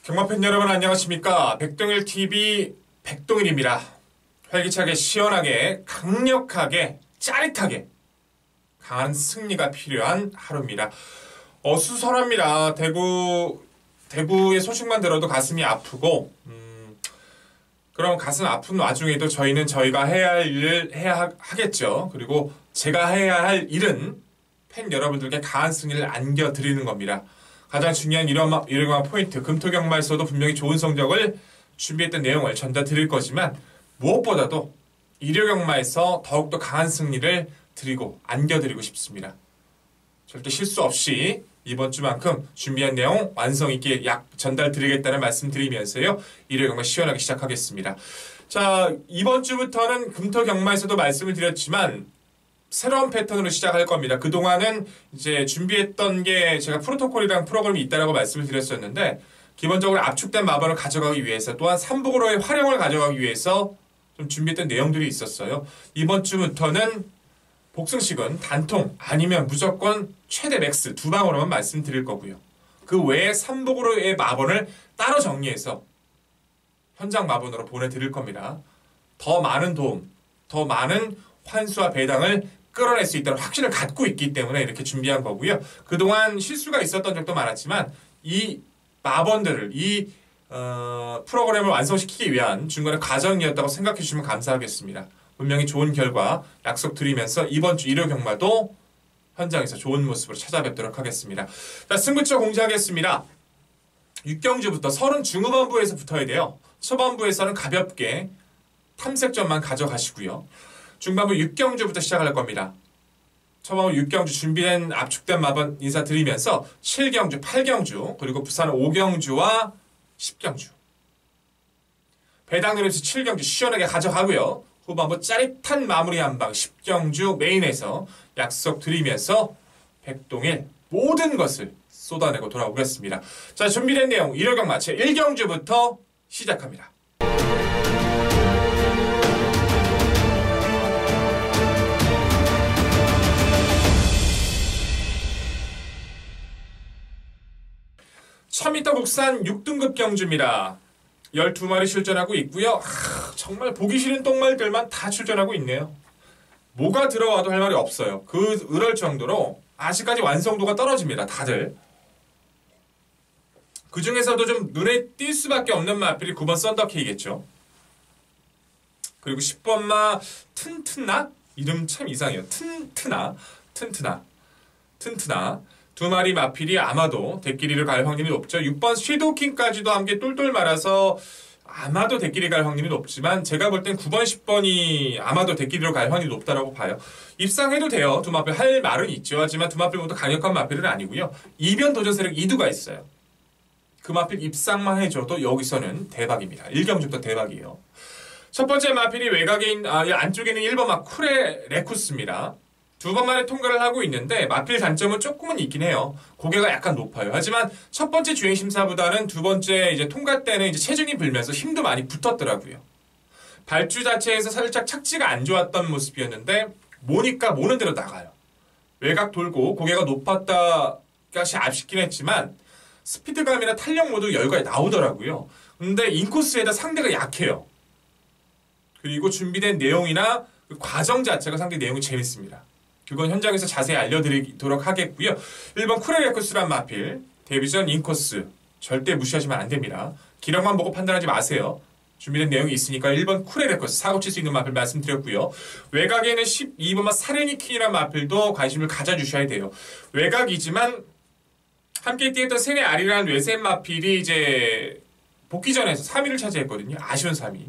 경마팬 여러분 안녕하십니까? 백동일TV 백동일입니다. 활기차게 시원하게 강력하게 짜릿하게 강한 승리가 필요한 하루입니다. 어수선합니다. 대구의 소식만 들어도 가슴이 아프고 그럼 가슴 아픈 와중에도 저희는 저희가 해야 할 일을 해야 하겠죠. 그리고 제가 해야 할 일은 팬 여러분들께 강한 승리를 안겨드리는 겁니다. 가장 중요한 일요경마 포인트, 금토경마에서도 분명히 좋은 성적을 준비했던 내용을 전달드릴 거지만 무엇보다도 일요경마에서 더욱더 강한 승리를 드리고 안겨드리고 싶습니다. 절대 실수 없이 이번 주만큼 준비한 내용 완성 있게 전달드리겠다는 말씀 드리면서요. 일요경마 시원하게 시작하겠습니다. 자, 이번 주부터는 금토경마에서도 말씀을 드렸지만 새로운 패턴으로 시작할 겁니다. 그동안은 이제 준비했던 게 제가 프로토콜이랑 프로그램이 있다라고 말씀을 드렸었는데 기본적으로 압축된 마법을 가져가기 위해서 또한 삼복으로의 활용을 가져가기 위해서 좀 준비했던 내용들이 있었어요. 이번 주부터는 복승식은 단통 아니면 무조건 최대 맥스 두 방으로만 말씀드릴 거고요. 그 외에 삼복으로의 마법을 따로 정리해서 현장 마법으로 보내드릴 겁니다. 더 많은 도움, 더 많은 환수와 배당을 끌어낼 수 있다는 확신을 갖고 있기 때문에 이렇게 준비한 거고요. 그동안 실수가 있었던 적도 많았지만 이 마번들을 이 프로그램을 완성시키기 위한 중간에 과정이었다고 생각해 주시면 감사하겠습니다. 분명히 좋은 결과 약속드리면서 이번 주 일요경마도 현장에서 좋은 모습으로 찾아뵙도록 하겠습니다. 자, 승부처 공지하겠습니다. 6경주부터 30 중후반부에서 붙어야 돼요. 초반부에서는 가볍게 탐색점만 가져가시고요. 중반부 6경주부터 시작할 겁니다. 초반부 6경주 준비된 압축된 마번 인사드리면서 7경주, 8경주, 그리고 부산 5경주와 10경주. 배당 누리면서 7경주 시원하게 가져가고요. 후반부 짜릿한 마무리 한방 10경주 메인에서 약속드리면서 백동일 모든 것을 쏟아내고 돌아오겠습니다. 자, 준비된 내용 일요경마 제 1경주부터 시작합니다. (1000m) 국산 6등급 경주입니다. 12마리 출전하고 있고요. 정말 보기 싫은 똥말들만 다 출전하고 있네요. 뭐가 들어와도 할 말이 없어요. 그럴 정도로 아직까지 완성도가 떨어집니다. 다들. 그 중에서도 좀 눈에 띌 수밖에 없는 마필이 9번 썬더케이겠죠. 그리고 10번마 튼튼나? 이름 참 이상해요. 튼트나. 두 마리 마필이 아마도 대끼리를 갈 확률이 높죠. 6번 섀도우킹까지도 함께 똘똘 말아서 아마도 대끼리 갈 확률이 높지만 제가 볼 땐 9번, 10번이 아마도 대끼리로 갈 확률이 높다라고 봐요. 입상해도 돼요. 두 마필 할 말은 있죠. 하지만 두 마필 모두 강력한 마필은 아니고요. 이변 도전 세력 2두가 있어요. 그 마필 입상만 해줘도 여기서는 대박입니다. 1경주부터 대박이에요. 첫 번째 마필이 외곽에 안쪽에 있는 1번 쿨의 레쿠스입니다. 두 번 만에 통과를 하고 있는데 마필 단점은 조금은 있긴 해요. 고개가 약간 높아요. 하지만 첫 번째 주행 심사보다는 두 번째 이제 통과 때는 이제 체중이 불면서 힘도 많이 붙었더라고요. 발주 자체에서 살짝 착지가 안 좋았던 모습이었는데 모니까 모는 대로 나가요. 외곽 돌고 고개가 높았다까지 아쉽긴 했지만 스피드감이나 탄력 모두 여유가 나오더라고요. 근데 인코스에다 상대가 약해요. 그리고 준비된 내용이나 그 과정 자체가 상당히 내용이 재밌습니다. 그건 현장에서 자세히 알려드리도록 하겠고요. 1번 쿠레레쿠스란 마필, 데뷔전 인코스 절대 무시하시면 안 됩니다. 기록만 보고 판단하지 마세요. 준비된 내용이 있으니까 1번 쿠레레쿠스 사고 칠 수 있는 마필 말씀드렸고요. 외곽에는 12번마 사레니킨이란 마필도 관심을 가져주셔야 돼요. 외곽이지만 함께 뛰었던 세네 아리라는 외센 마필이 이제 복귀전에서 3위를 차지했거든요. 아쉬운 3위.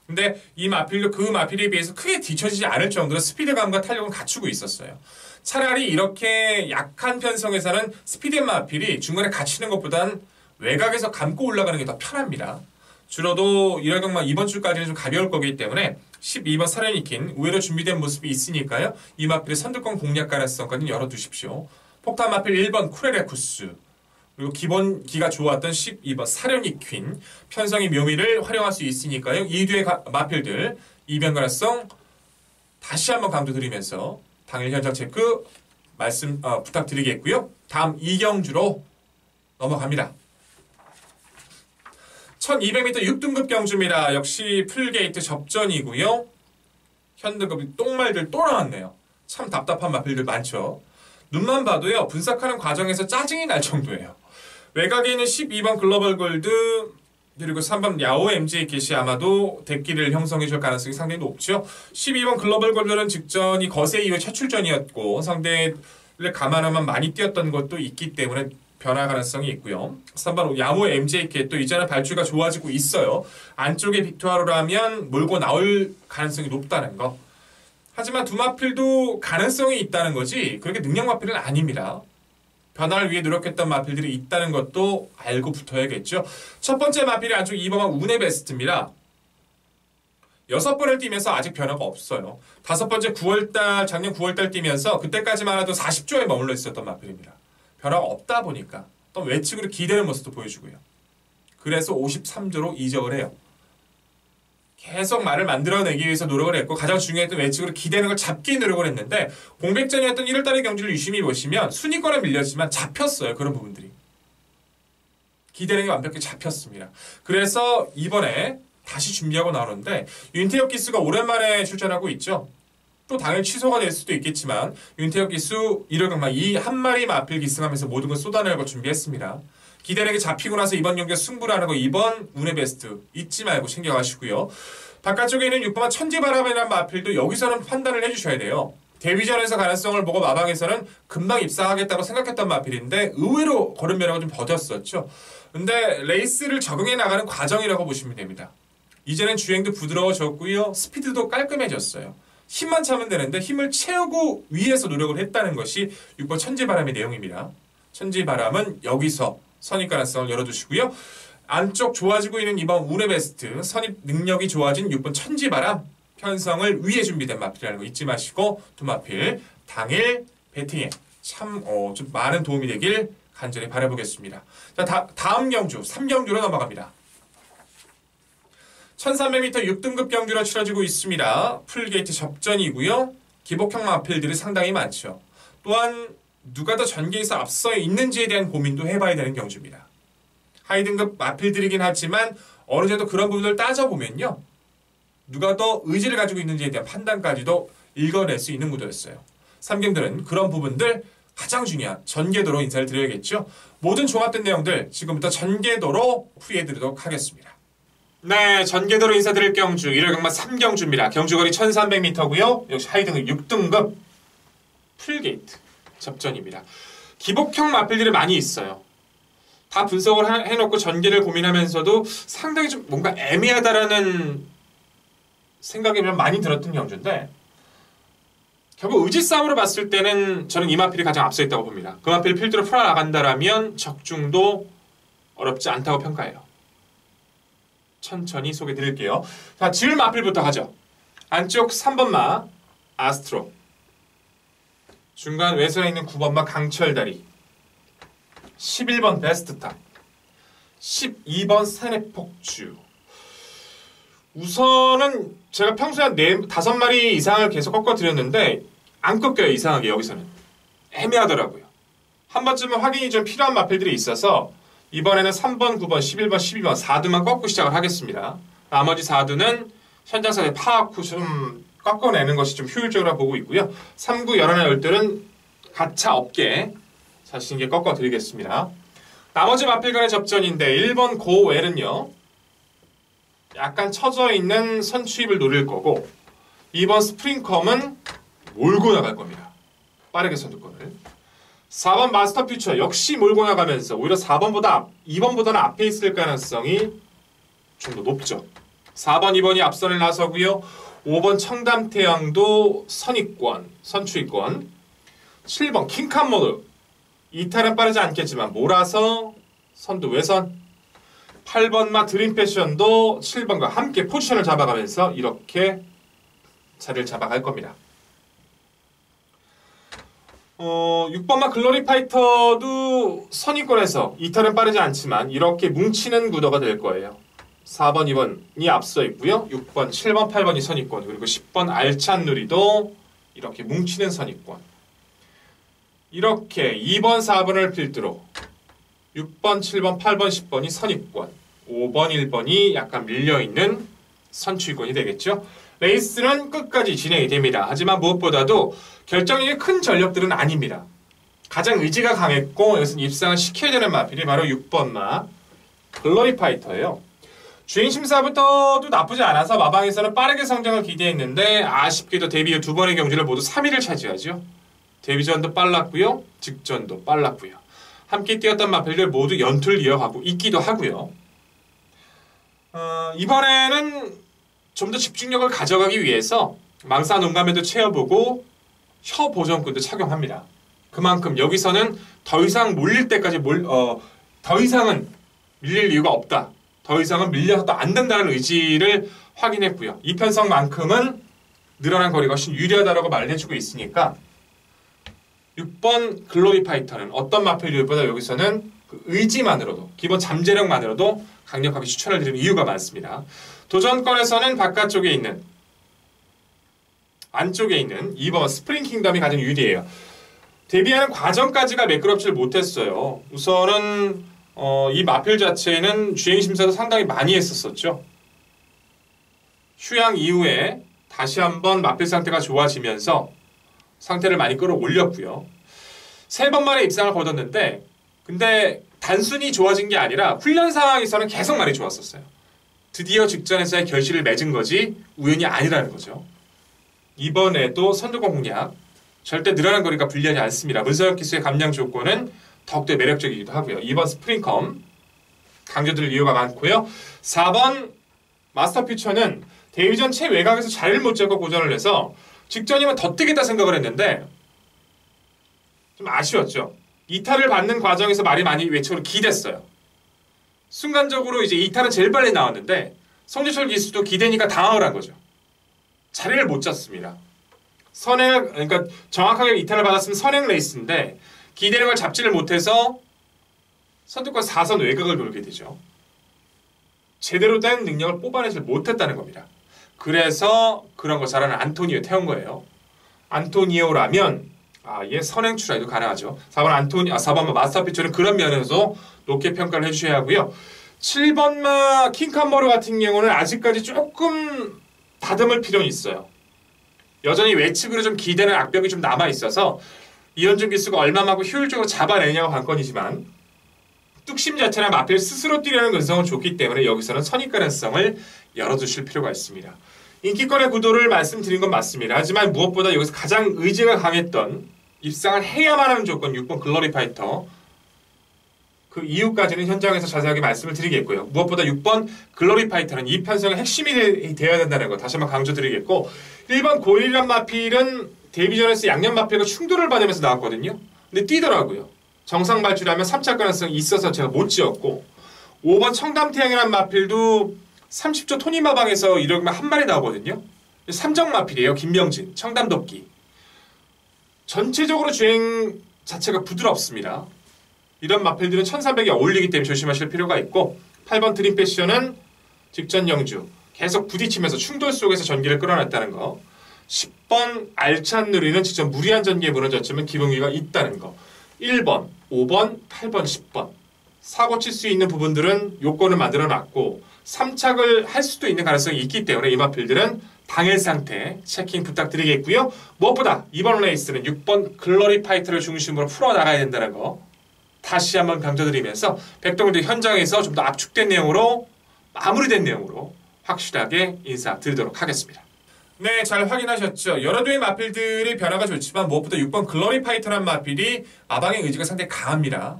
근데 이 마필도 그 마필에 비해서 크게 뒤처지지 않을 정도로 스피드감과 탄력을 갖추고 있었어요. 차라리 이렇게 약한 편성에서는 스피드 마필이 중간에 갇히는 것보단 외곽에서 감고 올라가는 게 더 편합니다. 줄어도 일요경마 이번 주까지는 좀 가벼울 거기 때문에 12번 사레니킨 의외로 준비된 모습이 있으니까요. 이 마필의 선두권 공략 가능성까지는 열어두십시오. 폭탄 마필 1번 쿠레레쿠스 그리고 기본기가 좋았던 12번 사려니퀸 편성의 묘미를 활용할 수 있으니까요. 이 뒤의 마필들 이변 가능성 다시 한번 강조드리면서 당일 현장 체크 부탁드리겠고요. 다음 2경주로 넘어갑니다. 1200m 6등급 경주입니다. 역시 풀게이트 접전이고요. 현등급이 똥말들 또 나왔네요. 참 답답한 마필들 많죠. 눈만 봐도요. 분석하는 과정에서 짜증이 날 정도예요. 외곽에 있는 12번 글로벌 골드 그리고 3번 야오 MJ 겟이 아마도 대기를 형성해줄 가능성이 상당히 높죠. 12번 글로벌 골드는 직전이 거세 이후 첫 출전이었고 상대를 감안하면 많이 뛰었던 것도 있기 때문에 변화 가능성이 있고요. 3번 야오 MJ 겟도 이제는 발주가 좋아지고 있어요. 안쪽에 빅투아로라면 몰고 나올 가능성이 높다는 거. 하지만 두 마필도 가능성이 있다는 거지 그렇게 능력 마필은 아닙니다. 변화를 위해 노력했던 마필들이 있다는 것도 알고 붙어야겠죠. 첫 번째 마필이 안쪽 2번은 운의 베스트입니다. 6번을 뛰면서 아직 변화가 없어요. 5번째 9월달, 작년 9월달 뛰면서 그때까지만 해도 40조에 머물러 있었던 마필입니다. 변화가 없다 보니까 또 외측으로 기대는 모습도 보여주고요. 그래서 53조로 이적을 해요. 계속 말을 만들어내기 위해서 노력을 했고 가장 중요했던 외측으로 기대는 걸 잡기 노력을 했는데 공백전이었던 1월달의 경주를 유심히 보시면 순위권에 밀렸지만 잡혔어요. 그런 부분들이. 기대는 게 완벽히 잡혔습니다. 그래서 이번에 다시 준비하고 나오는데 윤태혁 기수가 오랜만에 출전하고 있죠. 또 당연히 취소가 될 수도 있겠지만 윤태혁 기수 1월경마 이 한 마리 마필 기승하면서 모든 걸 쏟아내고 준비했습니다. 기대력이 잡히고 나서 이번 경기에 승부를 하는 거 2번 운의 베스트 잊지 말고 챙겨가시고요. 바깥쪽에 있는 6번 천지바람이라는 마필도 여기서는 판단을 해주셔야 돼요. 데뷔전에서 가능성을 보고 마방에서는 금방 입상하겠다고 생각했던 마필인데 의외로 걸음면허가 좀 버텼었죠. 근데 레이스를 적응해 나가는 과정이라고 보시면 됩니다. 이제는 주행도 부드러워졌고요. 스피드도 깔끔해졌어요. 힘만 차면 되는데 힘을 채우고 위에서 노력을 했다는 것이 6번 천지바람의 내용입니다. 천지바람은 여기서 선입 가능성을 열어두시고요. 안쪽 좋아지고 있는 2번 운의 베스트, 선입 능력이 좋아진 6번 천지바람, 편성을 위에 준비된 마필이라는 거 잊지 마시고 두 마필 당일 배팅에 참 좀 많은 도움이 되길 간절히 바라보겠습니다. 자, 다음 경주, 3경주로 넘어갑니다. 1300m 6등급 경주로 치러지고 있습니다. 풀게이트 접전이고요. 기복형 마필들이 상당히 많죠. 또한 누가 더 전개에서 앞서 있는지에 대한 고민도 해봐야 되는 경주입니다. 하이등급 마필들이긴 하지만 어느 정도 그런 부분을 따져보면요. 누가 더 의지를 가지고 있는지에 대한 판단까지도 읽어낼 수 있는 구도였어요. 3경들은 그런 부분들 가장 중요한 전개도로 인사를 드려야겠죠. 모든 종합된 내용들 지금부터 전개도로 풀이해드리도록 하겠습니다. 네, 전개도로 인사드릴 경주 1월경마 3경주입니다. 경주거리 1300m고요. 역시 하이등급 6등급 풀게이트 접전입니다. 기복형 마필들이 많이 있어요. 다 분석을 해놓고 전개를 고민하면서도 상당히 좀 뭔가 애매하다라는 생각이 많이 들었던 경주인데 결국 의지 싸움으로 봤을 때는 저는 이 마필이 가장 앞서 있다고 봅니다. 그 마필을 필두로 풀어나간다라면 적중도 어렵지 않다고 평가해요. 천천히 소개해 드릴게요. 자, 질 마필부터 가죠. 안쪽 3번마 아스트로, 중간 외선에 있는 9번마 강철다리, 11번 베스트탑, 12번 산해폭주. 우선은 제가 평소에 한 5마리 이상을 계속 꺾어드렸는데 안 꺾여요. 이상하게 여기서는. 애매하더라고요. 한 번쯤은 확인이 좀 필요한 마필들이 있어서 이번에는 3번, 9번, 11번, 12번 4두만 꺾고 시작을 하겠습니다. 나머지 4두는 현장선에 파악 후 좀 꺾어내는 것이 좀 효율적으로 보고 있고요. 3, 9, 11, 10들은 가차 없게 자신있게 꺾어드리겠습니다. 나머지 마필 간의 접전인데 1번 고웰은요. 약간 처져있는 선추입을 노릴 거고 2번 스프링컴은 몰고 나갈 겁니다. 빠르게 선두권을. 4번 마스터 퓨처 역시 몰고 나가면서 오히려 2번보다는 앞에 있을 가능성이 좀 더 높죠. 4번, 2번이 앞선을 나서고요. 5번 청담태양도 선입권, 선추입권. 7번 킹칸모드 이탈은 빠르지 않겠지만 몰아서 선두 외선. 8번마 드림패션도 7번과 함께 포지션을 잡아가면서 이렇게 자리를 잡아갈 겁니다. 6번마 글로리파이터도 선입권에서 이탈은 빠르지 않지만 이렇게 뭉치는 구도가 될 거예요. 4번, 2번이 앞서 있고요. 6번, 7번, 8번이 선입권, 그리고 10번 알찬누리도 이렇게 뭉치는 선입권. 이렇게 2번, 4번을 필두로 6번, 7번, 8번, 10번이 선입권, 5번, 1번이 약간 밀려있는 선취권이 되겠죠. 레이스는 끝까지 진행이 됩니다. 하지만 무엇보다도 결정력이 큰 전력들은 아닙니다. 가장 의지가 강했고 여기서 입상을 시켜야 되는 마필이 바로 6번 마 글로리 파이터예요. 주행 심사부터도 나쁘지 않아서 마방에서는 빠르게 성장을 기대했는데 아쉽게도 데뷔 후 두 번의 경주를 모두 3위를 차지하죠. 데뷔전도 빨랐고요. 직전도 빨랐고요. 함께 뛰었던 마필들 모두 연투를 이어가고 있기도 하고요. 이번에는 좀 더 집중력을 가져가기 위해서 망사 눈감에도 채워보고 혀 보정끈도 착용합니다. 그만큼 여기서는 더 이상 몰릴 때까지 더 이상은 밀릴 이유가 없다. 더 이상은 밀려서도 안 된다는 의지를 확인했고요. 이편성만큼은 늘어난 거리가 훨씬 유리하다고 말을 해주고 있으니까 6번 글로리 파이터는 어떤 마필들보다 여기서는 그 의지만으로도 기본 잠재력만으로도 강력하게 추천을 드리는 이유가 많습니다. 도전권에서는 바깥쪽에 있는 안쪽에 있는 2번 스프링 킹덤이 가장 유리해요. 데뷔하는 과정까지가 매끄럽지를 못했어요. 우선은 이 마필 자체는 주행 심사도 상당히 많이 했었었죠. 휴양 이후에 다시 한번 마필 상태가 좋아지면서 상태를 많이 끌어올렸고요. 3번 만에 입상을 거뒀는데 근데 단순히 좋아진 게 아니라 훈련 상황에서는 계속 많이 좋았었어요. 드디어 직전에서의 결실을 맺은 거지 우연이 아니라는 거죠. 이번에도 선두권 공략 절대 늘어난 거리가 불리하지 않습니다. 문서영 기수의 감량 조건은 더욱더 매력적이기도 하고요. 2번 스프링컴 강조들 이유가 많고요. 4번 마스터퓨처는 데뷔전 최외곽에서 자리를 못 잡고 고전을 해서 직전이면 더 뜨겠다 생각을 했는데 좀 아쉬웠죠. 이탈을 받는 과정에서 말이 많이 외척으로 기댔어요. 순간적으로 이제 이탈은 제일 빨리 나왔는데 송재철 기수도 기대니까 당황을 한 거죠. 자리를 못 잡습니다. 그러니까 정확하게 이탈을 받았으면 선행 레이스인데 기대는 걸 잡지를 못해서 선두권 4선 외곽을 돌게 되죠. 제대로 된 능력을 뽑아내지 못했다는 겁니다. 그래서 그런 거 잘하는 안토니오 태운 거예요. 안토니오라면 얘 선행 출하에도 가능하죠. 4번 마스터피처는 그런 면에서 높게 평가를 해주셔야 하고요. 7번마 킹캄버로 같은 경우는 아직까지 조금 다듬을 필요는 있어요. 여전히 외측으로 좀 기대는 악벽이 좀 남아있어서 이현준 기수가 얼마만큼 효율적으로 잡아내냐가 관건이지만 뚝심 자체나 마필 스스로 뛰려는 근성은 좋기 때문에 여기서는 선입 가능성을 열어두실 필요가 있습니다. 인기권의 구도를 말씀드린 건 맞습니다. 하지만 무엇보다 여기서 가장 의지가 강했던 입상을 해야만 하는 조건 6번 글로리 파이터 그 이후까지는 현장에서 자세하게 말씀을 드리겠고요. 무엇보다 6번 글로리 파이터는 이 편성의 핵심이 되어야 된다는 거 다시 한번 강조드리겠고 1번 고릴라 마필은 데뷔전에서 양념 마필과 충돌을 받으면서 나왔거든요. 근데 뛰더라고요. 정상 발주라면 3차 가능성이 있어서 제가 못 지었고 5번 청담태양이라는 마필도 30초 토니마방에서 이러면 한 마리 나오거든요. 3정 마필이에요. 김명진, 청담도끼. 전체적으로 주행 자체가 부드럽습니다. 이런 마필들은 1300에 어울리기 때문에 조심하실 필요가 있고 8번 드림 패션은 직전 영주 계속 부딪히면서 충돌 속에서 전기를 끌어냈다는 거 10번 알찬 누리는 직접 무리한 전기에 무너졌지만 기본기가 있다는 거 1번, 5번, 8번, 10번 사고 칠 수 있는 부분들은 요건을 만들어놨고 3착을 할 수도 있는 가능성이 있기 때문에 이 마필들은 당일 상태 체킹 부탁드리겠고요. 무엇보다 이번 레이스는 6번 글로리 파이터를 중심으로 풀어나가야 된다는 거 다시 한번 강조드리면서 백동일도 현장에서 좀 더 압축된 내용으로 마무리된 내용으로 확실하게 인사드리도록 하겠습니다. 네, 잘 확인하셨죠? 여러 대의 마필들의 변화가 좋지만 무엇보다 6번 글로리 파이터란 마필이 마방의 의지가 상당히 강합니다.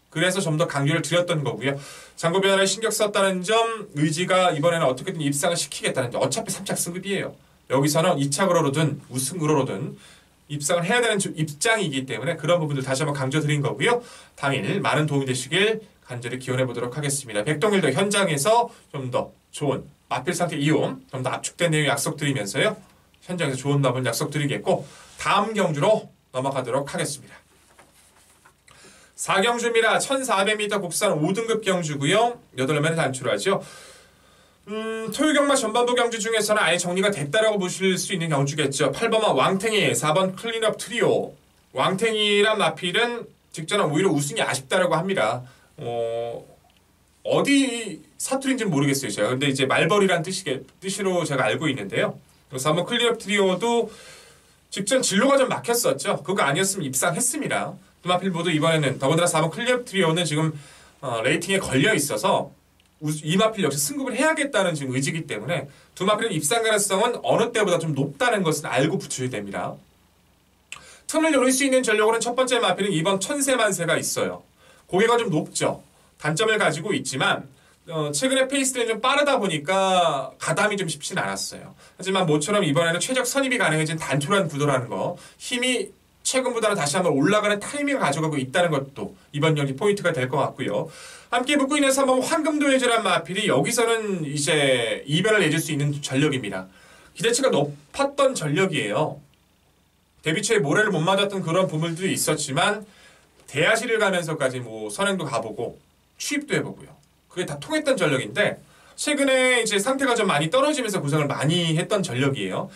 그래서 좀 더 강조를 드렸던 거고요. 장고 변화를 신경 썼다는 점, 의지가 이번에는 어떻게든 입상을 시키겠다는 점. 어차피 3착 승급이에요. 여기서는 2착으로든 우승으로든 입상을 해야 되는 입장이기 때문에 그런 부분들 다시 한번 강조드린 거고요. 당일 많은 도움이 되시길 간절히 기원해 보도록 하겠습니다. 백동일도 현장에서 좀 더 좋은 마필 상태 이용, 좀 더 압축된 내용 약속드리면서요. 현장에서 좋은 마무리 약속드리겠고 다음 경주로 넘어가도록 하겠습니다. 4경주입니다. 1400m 국산 5등급 경주고요. 8명이 단출하죠. 토요 경마 전반부 경주 중에서는 아예 정리가 됐다라고 보실 수 있는 경주겠죠. 8번만 왕탱이, 4번 클린업 트리오. 왕탱이란 마필은 직전에 오히려 우승이 아쉽다라고 합니다. 어디 사투리인지는 모르겠어요. 제가. 근데 이제 말벌이란 뜻으로 제가 알고 있는데요. 그래서 한번 클리업 트리오도 직전 진로가 좀 막혔었죠. 그거 아니었으면 입상했습니다. 두마필보도 이번에는 더군다나 4번 클리업 트리오는 지금 레이팅에 걸려 있어서 이마필 역시 승급을 해야겠다는 지금 의지이기 때문에 두마필은 입상 가능성은 어느 때보다 좀 높다는 것을 알고 붙여야 됩니다. 틈을 노릴 수 있는 전력으로는 첫 번째 마필은 2번 천세만세가 있어요. 고개가 좀 높죠. 단점을 가지고 있지만 최근에 페이스는 좀 빠르다 보니까 가담이 좀 쉽진 않았어요. 하지만 모처럼 이번에는 최적 선입이 가능해진 단촐한 구도라는 거, 힘이 최근보다는 다시 한번 올라가는 타이밍을 가져가고 있다는 것도 이번 경기 포인트가 될 것 같고요. 함께 붙고 있는 3번 황금도해제란 마필이 여기서는 이제 이변을 내줄 수 있는 전력입니다. 기대치가 높았던 전력이에요. 데뷔 초에 모래를 못 맞았던 그런 부분들이 있었지만 대야시를 가면서까지 뭐 선행도 가보고 취입도 해보고요. 그게 다 통했던 전력인데 최근에 이제 상태가 좀 많이 떨어지면서 고생을 많이 했던 전력이에요.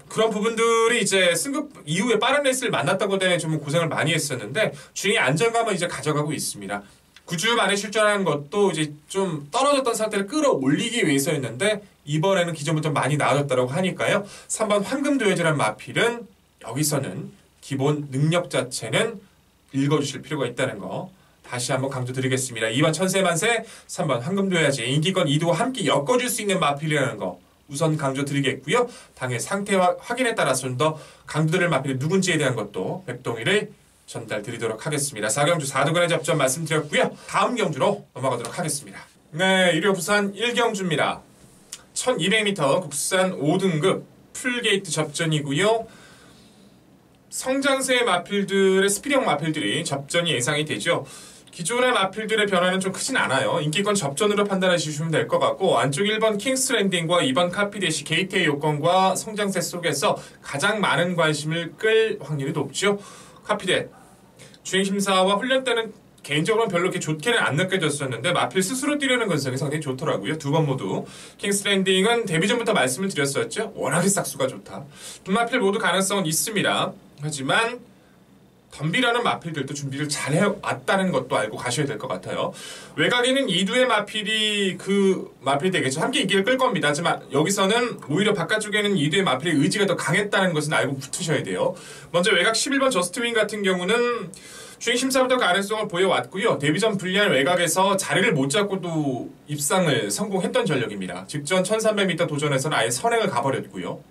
그런 부분들이 이제 승급 이후에 빠른 레이스를 만났던 것 때문에 좀 고생을 많이 했었는데 주행의 안정감을 이제 가져가고 있습니다. 9주 만에 출전한 것도 이제 좀 떨어졌던 상태를 끌어올리기 위해서였는데 이번에는 기존부터 많이 나아졌다고 하니까요. 3번 황금도해제란 마필은 여기서는 기본 능력 자체는 읽어주실 필요가 있다는 거 다시 한번 강조드리겠습니다. 2번 천세만세, 3번 황금도해제 인기권 2두와 함께 엮어줄 수 있는 마필이라는 거 우선 강조드리겠고요. 당일 상태 확인에 따라서 좀 더 강조드릴 마필이 누군지에 대한 것도 백동희를 전달드리도록 하겠습니다. 4경주 4두간의 접전 말씀드렸고요. 다음 경주로 넘어가도록 하겠습니다. 네, 일요 부산 1경주입니다. 1200m 국산 5등급 풀게이트 접전이고요. 성장세 마필들의 스피드형 마필들이 접전이 예상이 되죠. 기존의 마필들의 변화는 좀 크진 않아요. 인기권 접전으로 판단해 주시면 될 것 같고 안쪽 1번 킹스 랜딩과 2번 카피대시 게이트의 요건과 성장세 속에서 가장 많은 관심을 끌 확률이 높죠. 카피대 주행심사와 훈련 때는 개인적으로는 별로 이렇게 좋게는 안 느껴졌었는데 마필 스스로 뛰려는 건성이 상당히 좋더라고요. 두 번 모두. 킹스 랜딩은 데뷔 전부터 말씀을 드렸었죠. 워낙에 싹수가 좋다. 두 마필 모두 가능성은 있습니다. 하지만 덤비라는 마필들도 준비를 잘 해왔다는 것도 알고 가셔야 될 것 같아요. 외곽에는 2두의 마필이 그 마필이 되겠죠. 함께 인기를 끌 겁니다. 하지만 여기서는 오히려 바깥쪽에는 2두의 마필의 의지가 더 강했다는 것은 알고 붙으셔야 돼요. 먼저 외곽 11번 저스트윙 같은 경우는 주행심사부터 가능성을 보여왔고요. 데뷔 전 불리한 외곽에서 자리를 못 잡고도 입상을 성공했던 전력입니다. 직전 1300m 도전에서는 아예 선행을 가버렸고요.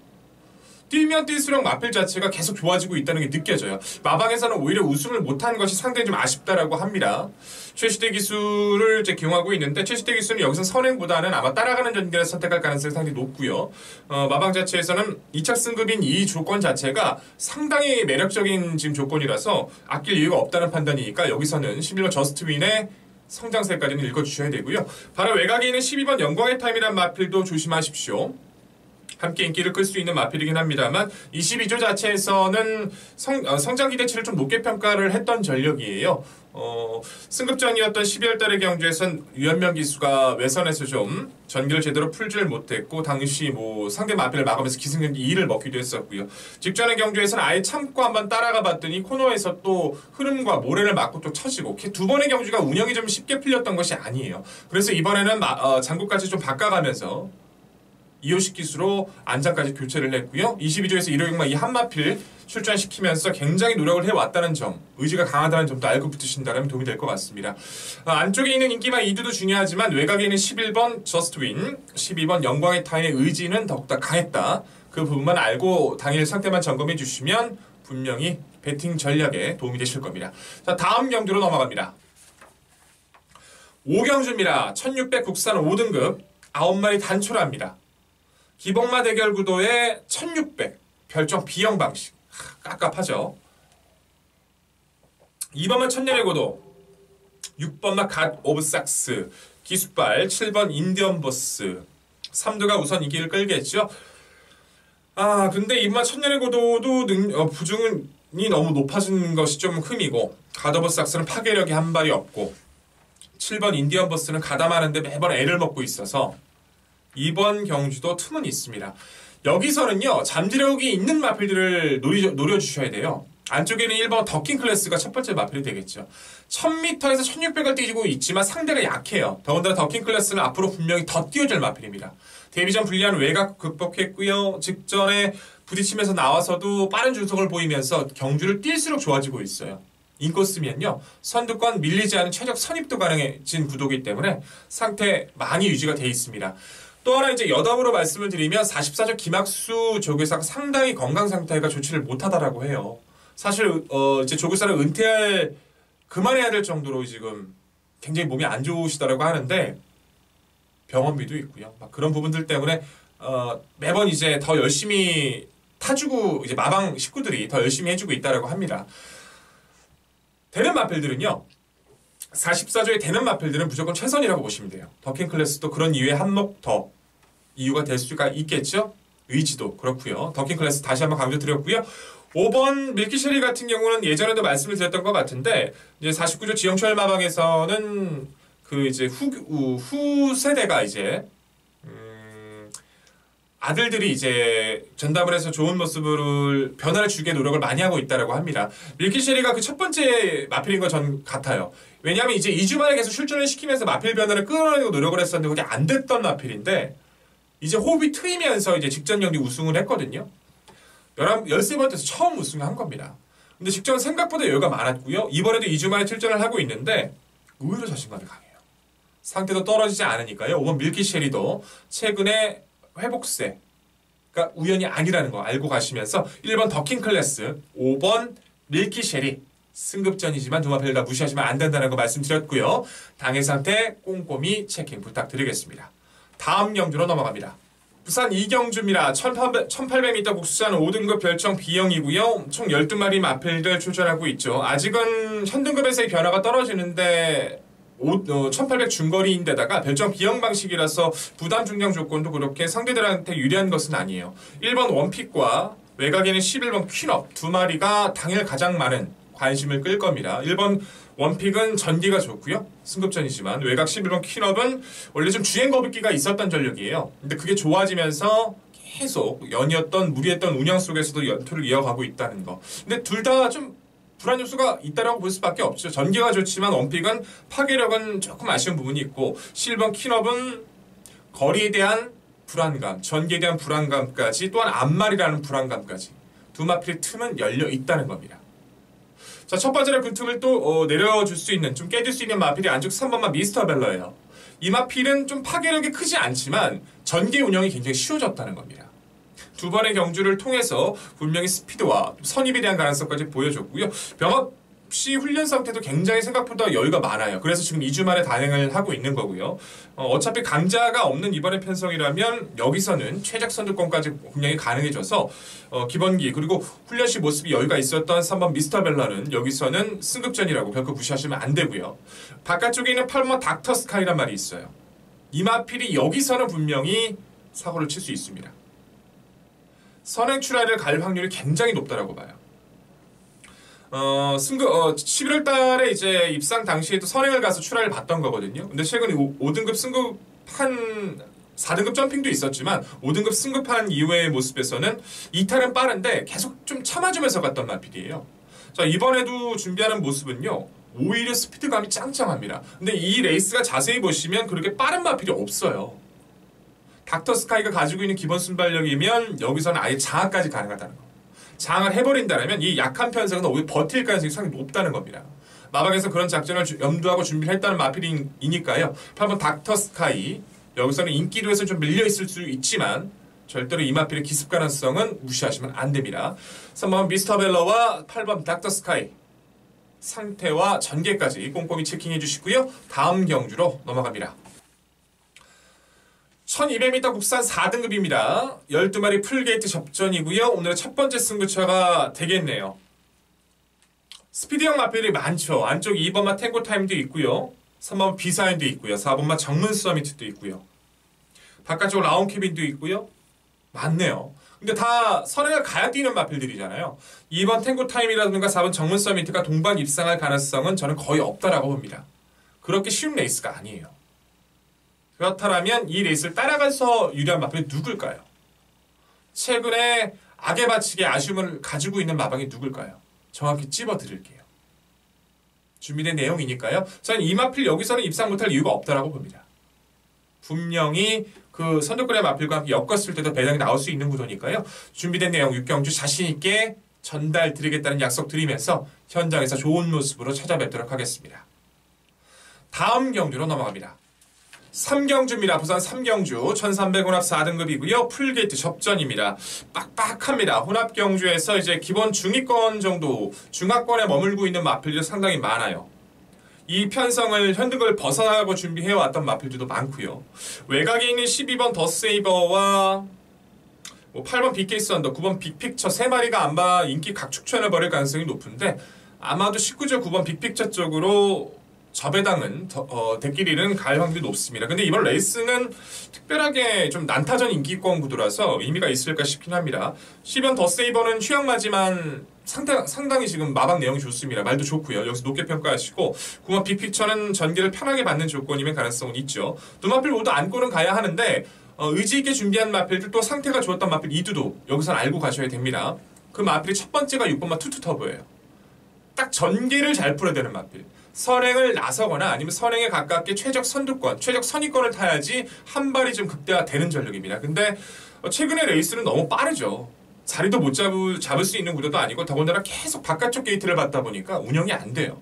뛰면 뛸수록 마필 자체가 계속 좋아지고 있다는 게 느껴져요. 마방에서는 오히려 우승을 못한 것이 상당히 좀 아쉽다라고 합니다. 최시대 기술을 이제 기용하고 있는데 최시대 기술은 여기서 선행보다는 아마 따라가는 전개를 선택할 가능성이 상당히 높고요. 마방 자체에서는 2차 승급인 이 조건 자체가 상당히 매력적인 지금 조건이라서 아낄 이유가 없다는 판단이니까 여기서는 11번 저스트윈의 성장세까지는 읽어주셔야 되고요. 바로 외곽에 있는 12번 영광의 타임이란 마필도 조심하십시오. 함께 인기를 끌 수 있는 마필이긴 합니다만 22조 자체에서는 성장 기대치를 좀 높게 평가를 했던 전력이에요. 승급전이었던 12월 달의 경주에선 유현명 기수가 외선에서 좀 전기를 제대로 풀지를 못했고 당시 뭐 상대 마필을 막으면서 기승전결 2를 먹기도 했었고요. 직전의 경주에서는 아예 참고 한번 따라가 봤더니 코너에서 또 흐름과 모래를 맞고 또 처지고 두 번의 경주가 운영이 좀 쉽게 풀렸던 것이 아니에요. 그래서 이번에는 장구까지 좀 바꿔가면서 2호식 기수로 안장까지 교체를 했고요. 22조에서 1호경마 이 한마필 출전시키면서 굉장히 노력을 해왔다는 점, 의지가 강하다는 점도 알고 붙으신다면 도움이 될 것 같습니다. 안쪽에 있는 인기마 2두도 중요하지만 외곽에 있는 11번 저스트윈, 12번 영광의 타임의 의지는 더욱더 강했다. 그 부분만 알고 당일 상태만 점검해 주시면 분명히 배팅 전략에 도움이 되실 겁니다. 자, 다음 경주로 넘어갑니다. 5경주입니다. 1600 국산 5등급 9마리 단촐합니다. 기복마 대결 구도의 1600 별정 B형 방식 깝깝하죠. 2번마 천년의 고도 6번마 갓 오브 삭스 기수발 7번 인디언 버스 3두가 우선 인기를 끌겠죠. 근데 2번마 천년의 고도도 부중이 너무 높아진 것이 좀 흠이고 갓 오브 삭스는 파괴력이 한 발이 없고 7번 인디언 버스는 가담하는데 매번 애를 먹고 있어서 이번 경주도 틈은 있습니다. 여기서는요. 잠재력이 있는 마필들을 노려주셔야 돼요. 안쪽에는 1번 더킹 클래스가 첫 번째 마필이 되겠죠. 1000m에서 1600을 뛰고 있지만 상대가 약해요. 더군다나 더킹 클래스는 앞으로 분명히 더 뛰어줄 마필입니다. 데뷔전 불리한 외곽 극복했고요. 직전에 부딪히면서 나와서도 빠른 주속을 보이면서 경주를 뛸수록 좋아지고 있어요. 인코스면요. 선두권 밀리지 않은 최적 선입도 가능해진 구도이기 때문에 상태 많이 유지가 돼 있습니다. 또 하나 이제 여담으로 말씀을 드리면 44조 김학수 조교사가 상당히 건강 상태가 좋지를 못하다라고 해요. 사실 이제 조교사를 그만해야 될 정도로 지금 굉장히 몸이 안 좋으시다라고 하는데 병원비도 있고요. 막 그런 부분들 때문에 매번 이제 더 열심히 타주고 이제 마방 식구들이 더 열심히 해주고 있다라고 합니다. 되는 마필들은요. 44조에 되는 마필들은 무조건 최선이라고 보시면 돼요. 더킹 클래스도 그런 이유에 한몫 더 이유가 될 수가 있겠죠. 의지도 그렇고요. 더킹 클래스 다시 한번 강조드렸고요. 5번 밀키쉐리 같은 경우는 예전에도 말씀을 드렸던 것 같은데 이제 49조 지영철 마방에서는 그 이제 후 세대가 이제 아들들이 이제 전담을 해서 좋은 모습을 변화를 주게 노력을 많이 하고 있다라고 합니다. 밀키쉐리가 그 첫 번째 마필인 것 전 같아요. 왜냐하면 이제 2주 만에 계속 출전을 시키면서 마필 변화를 끌어내고 노력을 했었는데 그게 안 됐던 마필인데 이제 호흡이 트이면서 이제 직전 경기 우승을 했거든요. 13번째에서 처음 우승한 겁니다. 근데 직전 생각보다 여유가 많았고요. 이번에도 2주 만에 출전을 하고 있는데 의외로 자신감이 강해요. 상태도 떨어지지 않으니까요. 5번 밀키쉐리도 최근에 회복세가 우연이 아니라는 거 알고 가시면서 1번 더킹 클래스, 5번 밀키쉐리 승급전이지만 두 마필 다 무시하시면 안 된다는 거 말씀드렸고요. 당일 상태 꼼꼼히 체킹 부탁드리겠습니다. 다음 경주로 넘어갑니다. 부산 이경주입니다. 1800m 국수산 5등급 별정 B형이고요. 총 12마리 마필들 출전하고 있죠. 아직은 현등급에서의 변화가 떨어지는데 1800 중거리인데다가 별정 B형 방식이라서 부담 중량 조건도 그렇게 상대들한테 유리한 것은 아니에요. 1번 원픽과 외곽에는 11번 퀸업 두 마리가 당일 가장 많은 관심을 끌 겁니다. 1번 원픽은 전기가 좋고요. 승급전이지만 외곽 11번 퀸업은 원래 좀 주행 거북기가 있었던 전력이에요. 근데 그게 좋아지면서 계속 연이었던 무리했던 운영 속에서도 연투를 이어가고 있다는 거. 근데 둘 다 좀 불안 요소가 있다라고 볼 수밖에 없죠. 전기가 좋지만 원픽은 파괴력은 조금 아쉬운 부분이 있고 11번 퀸업은 거리에 대한 불안감, 전기에 대한 불안감까지 또한 앞말이라는 불안감까지 두 마필의 틈은 열려 있다는 겁니다. 자, 첫 번째로 그 틈을 또 내려줄 수 있는, 좀 깨질 수 있는 마필이 안쪽 3번만 미스터 벨러예요. 이 마필은 좀 파괴력이 크지 않지만 전개 운영이 굉장히 쉬워졌다는 겁니다. 두 번의 경주를 통해서 분명히 스피드와 선입에 대한 가능성까지 보여줬고요. 병합 시 훈련 상태도 굉장히 생각보다 여유가 많아요. 그래서 지금 2주 만에 단행을 하고 있는 거고요. 어차피 강자가 없는 이번의 편성이라면 여기서는 최적 선두권까지 분명히 가능해져서 기본기 그리고 훈련 시 모습이 여유가 있었던 3번 미스터 벨라는 여기서는 승급전이라고 결코 무시하시면 안 되고요. 바깥쪽에 있는 8번 닥터 스카이란 말이 있어요. 이 마필이 여기서는 분명히 사고를 칠 수 있습니다. 선행 출하를 갈 확률이 굉장히 높다라고 봐요. 11월 달에 이제 입상 당시에도 선행을 가서 출하를 봤던 거거든요. 근데 최근에 5등급 승급한 4등급 점핑도 있었지만 5등급 승급한 이후의 모습에서는 이탈은 빠른데 계속 좀 참아주면서 갔던 마필이에요. 자, 이번에도 준비하는 모습은요. 오히려 스피드감이 짱짱합니다. 근데 이 레이스가 자세히 보시면 그렇게 빠른 마필이 없어요. 닥터 스카이가 가지고 있는 기본 순발력이면 여기서는 아예 장악까지 가능하다는 거. 장악을 해버린다면 이 약한 편성은 오히려 버틸 가능성이 상당히 높다는 겁니다. 마방에서 그런 작전을 염두하고 준비를 했다는 마필이니까요. 8번 닥터 스카이 여기서는 인기도에서 좀 밀려있을 수 있지만 절대로 이 마필의 기습 가능성은 무시하시면 안 됩니다. 3번 미스터 벨러와 8번 닥터 스카이 상태와 전개까지 꼼꼼히 체킹해 주시고요. 다음 경주로 넘어갑니다. 1200m 국산 4등급입니다. 12마리 풀게이트 접전이고요. 오늘의 첫 번째 승부처가 되겠네요. 스피드형 마필이 많죠. 안쪽 2번마 탱고 타임도 있고요. 3번 비사인도 있고요. 4번마 정문 서미트도 있고요. 바깥쪽 라운 캐빈도 있고요. 많네요. 근데 다 선행을 가야 뛰는 마필들이잖아요. 2번 탱고 타임이라든가 4번 정문 서미트가 동반 입상할 가능성은 저는 거의 없다라고 봅니다. 그렇게 쉬운 레이스가 아니에요. 그렇다면 이 레이스를 따라가서 유리한 마필이 누굴까요? 최근에 악의 바치게 아쉬움을 가지고 있는 마방이 누굴까요? 정확히 찝어드릴게요. 준비된 내용이니까요. 저는 이 마필 여기서는 입상 못할 이유가 없다라고 봅니다. 분명히 그 선두권의 마필과 함께 엮었을 때도 배당이 나올 수 있는 구도니까요. 준비된 내용 6경주 자신있게 전달 드리겠다는 약속 드리면서 현장에서 좋은 모습으로 찾아뵙도록 하겠습니다. 다음 경주로 넘어갑니다. 3경주입니다. 부산 3경주 1300 혼합 4등급이고요. 풀게이트 접전입니다. 빡빡합니다. 혼합 경주에서 이제 기본 중위권 정도 중하권에 머물고 있는 마필들이 상당히 많아요. 이 편성을 현득을 벗어나고 준비해왔던 마필들도 많고요. 외곽에 있는 12번 더세이버와 8번 빅케이스 언더, 9번 빅픽처 3마리가 아마 인기 각축전을 벌일 가능성이 높은데 아마도 19조 9번 빅픽처 쪽으로 저배당은 대끼리는 갈 확률이 높습니다. 근데 이번 레이스는 특별하게 좀 난타전 인기권 구도라서 의미가 있을까 싶긴 합니다. 10번 더세이버는 휴양마지만 상당히 지금 마방 내용이 좋습니다. 말도 좋고요. 여기서 높게 평가하시고 9번 빅픽처는 전개를 편하게 받는 조건이면 가능성은 있죠. 두 마필 모두 안고는 가야 하는데 의지 있게 준비한 마필들 또 상태가 좋았던 마필 이두도 여기서는 알고 가셔야 됩니다. 그 마필이 첫 번째가 6번마 투투터보예요. 딱 전개를 잘 풀어야 되는 마필. 선행을 나서거나 아니면 선행에 가깝게 최적 선두권, 최적 선위권을 타야지 한 발이 좀 극대화되는 전력입니다. 근데 최근에 레이스는 너무 빠르죠. 자리도 못 잡을 수 있는 구도도 아니고 더군다나 계속 바깥쪽 게이트를 받다 보니까 운영이 안 돼요.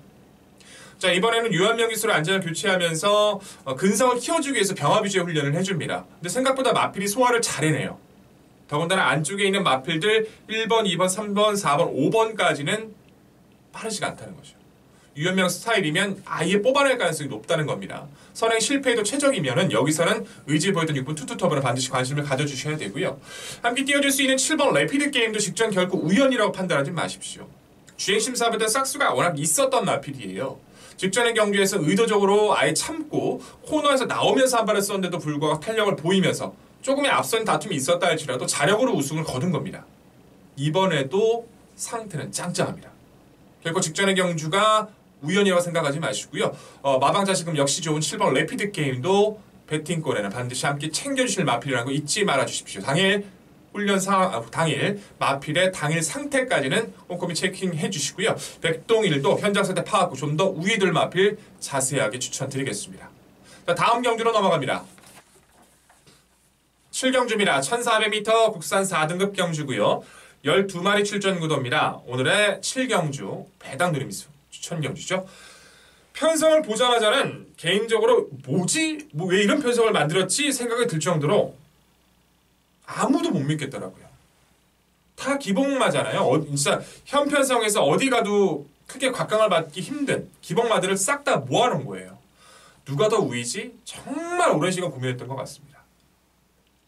자, 이번에는 유한명 기수를 안전을 교체하면서 근성을 키워주기 위해서 병합 위주의 훈련을 해줍니다. 근데 생각보다 마필이 소화를 잘 해내요. 더군다나 안쪽에 있는 마필들 1번, 2번, 3번, 4번, 5번까지는 빠르지가 않다는 거죠. 유한명 스타일이면 아예 뽑아낼 가능성이 높다는 겁니다. 선행 실패에도 최적이면은 여기서는 의지 보였던 6번 투투터보는 반드시 관심을 가져주셔야 되고요. 함께 띄워줄 수 있는 7번 레피드 게임도 직전 결코 우연이라고 판단하지 마십시오. 주행심사부터 싹수가 워낙 있었던 마필이에요. 직전의 경주에서 의도적으로 아예 참고 코너에서 나오면서 한 발을 썼는데도 불구하고 탄력을 보이면서 조금의 앞선 다툼이 있었다 할지라도 자력으로 우승을 거둔 겁니다. 이번에도 상태는 짱짱합니다. 결코 직전의 경주가 우연이라고 생각하지 마시고요. 마방자식금 역시 좋은 7번 레피드 게임도 배팅권에는 반드시 함께 챙겨주실 마필이라는 거 잊지 말아주십시오. 당일 훈련 당일 마필의 당일 상태까지는 꼼꼼히 체킹해 주시고요. 백동일도 현장 상태 파악 후 좀 더 우위들 마필 자세하게 추천드리겠습니다. 자, 다음 경주로 넘어갑니다. 7경주입니다. 1400m 국산 4등급 경주고요. 12마리 출전 구도입니다. 오늘의 7경주 배당 누림수 추천 경주죠. 편성을 보자마자는 개인적으로 뭐지? 왜 이런 편성을 만들었지? 생각이 들 정도로 아무도 못 믿겠더라고요. 다 기복마잖아요. 진짜 현 편성에서 어디 가도 크게 곽강을 받기 힘든 기복마들을 싹 다 모아놓은 거예요. 누가 더 우위지? 정말 오랜 시간 고민했던 것 같습니다.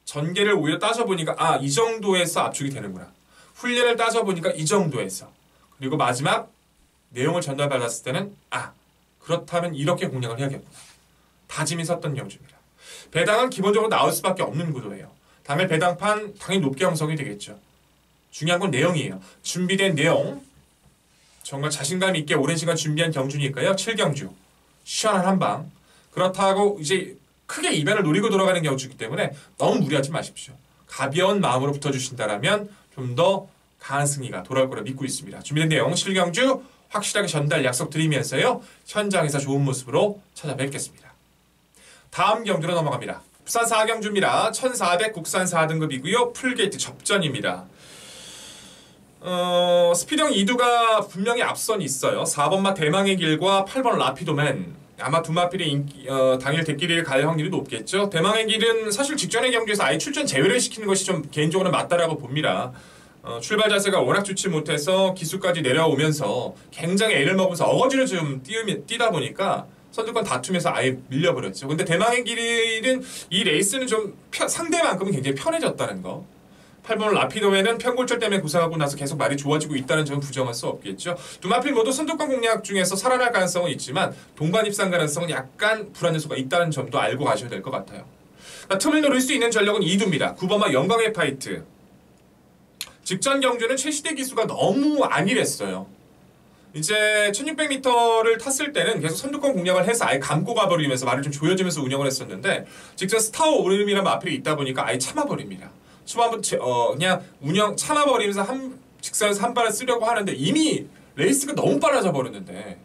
전개를 오히려 따져보니까 이 정도에서 압축이 되는구나. 훈련을 따져보니까 이 정도에서. 그리고 마지막 내용을 전달받았을 때는 그렇다면 이렇게 공략을 해야겠구나. 다짐이 섰던 경주입니다. 배당은 기본적으로 나올 수밖에 없는 구도예요. 당일 배당판 당연히 높게 형성이 되겠죠. 중요한 건 내용이에요. 준비된 내용. 정말 자신감 있게 오랜 시간 준비한 경주니까요. 7경주. 시원한 한방. 그렇다고 이제 크게 이변을 노리고 돌아가는 경주이기 때문에 너무 무리하지 마십시오. 가벼운 마음으로 붙어주신다면 좀 더 강한 승리가 돌아올 거라 믿고 있습니다. 준비된 내용 7경주 확실하게 전달 약속드리면서요. 현장에서 좋은 모습으로 찾아뵙겠습니다. 다음 경주로 넘어갑니다. 부산 4경주입니다. 1400 국산 4등급이고요. 풀게이트 접전입니다. 스피드형 2두가 분명히 앞선이 있어요. 4번마 대망의 길과 8번 라피도맨. 아마 두 마필이 당일 대끼리를 갈 확률이 높겠죠. 대망의 길은 사실 직전의 경주에서 아예 출전 제외를 시키는 것이 좀 개인적으로 맞다라고 봅니다. 출발 자세가 워낙 좋지 못해서 기수까지 내려오면서 굉장히 애를 먹으면서 어거지로 좀 뛰다 보니까 선두권 다툼에서 아예 밀려버렸죠. 근데 대망의 길은 이 레이스는 좀 상대만큼은 굉장히 편해졌다는 거. 8번 라피도에는 편골절 때문에 구사하고 나서 계속 말이 좋아지고 있다는 점은 부정할 수 없겠죠. 두 마필 모두 선두권 공략 중에서 살아날 가능성은 있지만 동반 입상 가능성은 약간 불안 요소가 있다는 점도 알고 가셔야 될 것 같아요. 틈을 노릴 수 있는 전력은 2두입니다. 9번마 영광의 파이트. 직전 경주는 최시대 기수가 너무 안일했어요. 이제 1600m를 tas을 때는 계속 선두권 공략을 해서 아예 감고 가버리면서 말을 좀 조여주면서 운영을 했었는데 직전 스타워 오름이라는 마필이 있다 보니까 아예 참아버립니다. 초반부터 그냥 운영 참아버리면서 직선에서 한 발을 쓰려고 하는데 이미 레이스가 너무 빨라져 버렸는데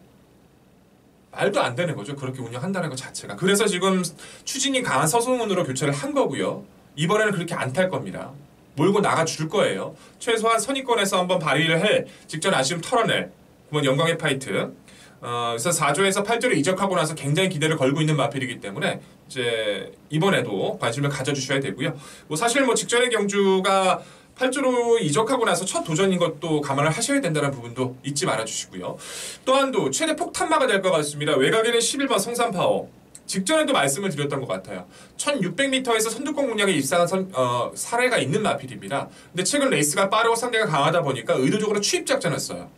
말도 안 되는 거죠. 그렇게 운영한다는 것 자체가. 그래서 지금 추진이 강한 서승훈으로 교체를 한 거고요. 이번에는 그렇게 안 탈 겁니다. 몰고 나가줄 거예요. 최소한 선의권에서 한번 발휘를 해 직전 아쉬움 털어낼 그건 영광의 파이트. 그래서 4조에서 8조를 이적하고 나서 굉장히 기대를 걸고 있는 마필이기 때문에 이제 이번에도 관심을 가져주셔야 되고요. 뭐 사실 뭐 직전의 경주가 8조로 이적하고 나서 첫 도전인 것도 감안을 하셔야 된다는 부분도 잊지 말아주시고요. 또한도 최대 폭탄마가 될 것 같습니다. 외곽에는 11번 성산파워. 직전에도 말씀을 드렸던 것 같아요. 1600m에서 선두권 공략에 입상한 사례가 있는 마필입니다. 근데 최근 레이스가 빠르고 상대가 강하다 보니까 의도적으로 추입 작전을 써요.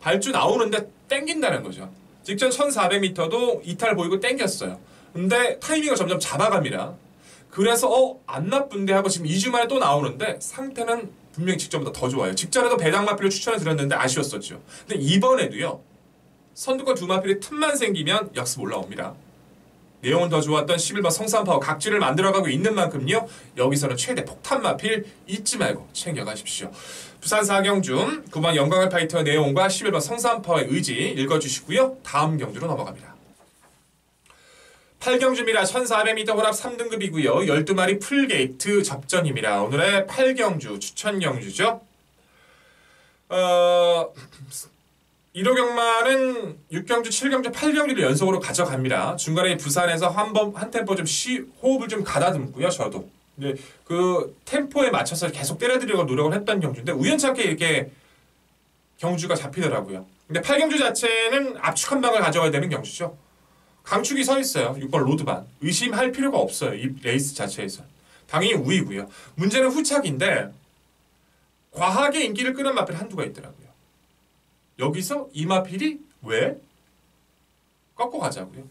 발주 나오는데 땡긴다는 거죠. 직전 1400m도 이탈 보이고 땡겼어요. 근데 타이밍을 점점 잡아갑니다. 그래서 안 나쁜데 하고 지금 2주 만에 또 나오는데 상태는 분명히 직전보다 더 좋아요. 직전에도 배당 마필을 추천을 드렸는데 아쉬웠었죠. 근데 이번에도요. 선두권 두 마필이 틈만 생기면 역습 올라옵니다. 내용은 더 좋았던 11번 성산파워 각지를 만들어가고 있는 만큼요. 여기서는 최대 폭탄 마필 잊지 말고 챙겨가십시오. 부산 4경주 9번 영광의 파이터 내용과 11번 성산파워의 의지 읽어주시고요. 다음 경주로 넘어갑니다. 8경주입니다. 1400m 혼합 3등급이고요. 12마리 풀게이트 접전입니다. 오늘의 8경주 추천 경주죠. 1호 경마는 6경주, 7경주, 8경주를 연속으로 가져갑니다. 중간에 부산에서 한 템포 좀 호흡을 좀 가다듬고요. 저도. 네, 그 템포에 맞춰서 계속 때려드리려고 노력을 했던 경주인데 우연찮게 이렇게 경주가 잡히더라고요. 근데 8경주 자체는 압축 한 방을 가져가야 되는 경주죠. 강축이 서 있어요. 6번 로드반. 의심할 필요가 없어요. 이 레이스 자체에서. 당연히 우위고요. 문제는 후착인데 과하게 인기를 끄는 마필 한두가 있더라고요. 여기서 이 마필이 왜? 꺾고 가자고요.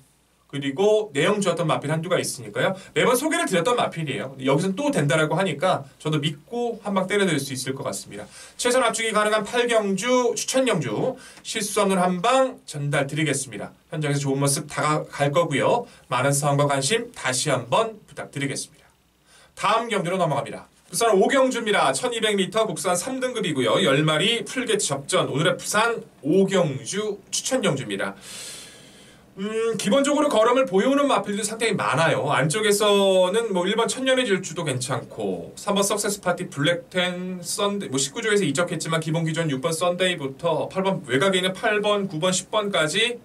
그리고 내용 좋았던 마필 한두가 있으니까요. 매번 소개를 드렸던 마필이에요. 여기서는 또 된다라고 하니까 저도 믿고 한 방 때려드릴 수 있을 것 같습니다. 최선 압축이 가능한 8경주 추천 경주 실수 없는 한 방 전달 드리겠습니다. 현장에서 좋은 모습 다가갈 거고요. 많은 사랑과 관심 다시 한번 부탁드리겠습니다. 다음 경주로 넘어갑니다. 부산 5경주입니다. 1200m 국산 3등급이고요. 10마리 풀게이트 접전. 오늘의 부산 5경주 추천 경주입니다. 기본적으로 걸음을 보여오는 마필도 상당히 많아요. 안쪽에서는 뭐 1번 천년의 질주도 괜찮고 3번 석세스 파티 블랙텐 썬데이 19조에서 이적했지만 기본 기존 6번 썬데이부터 8번 외곽에 있는 8번 9번 10번까지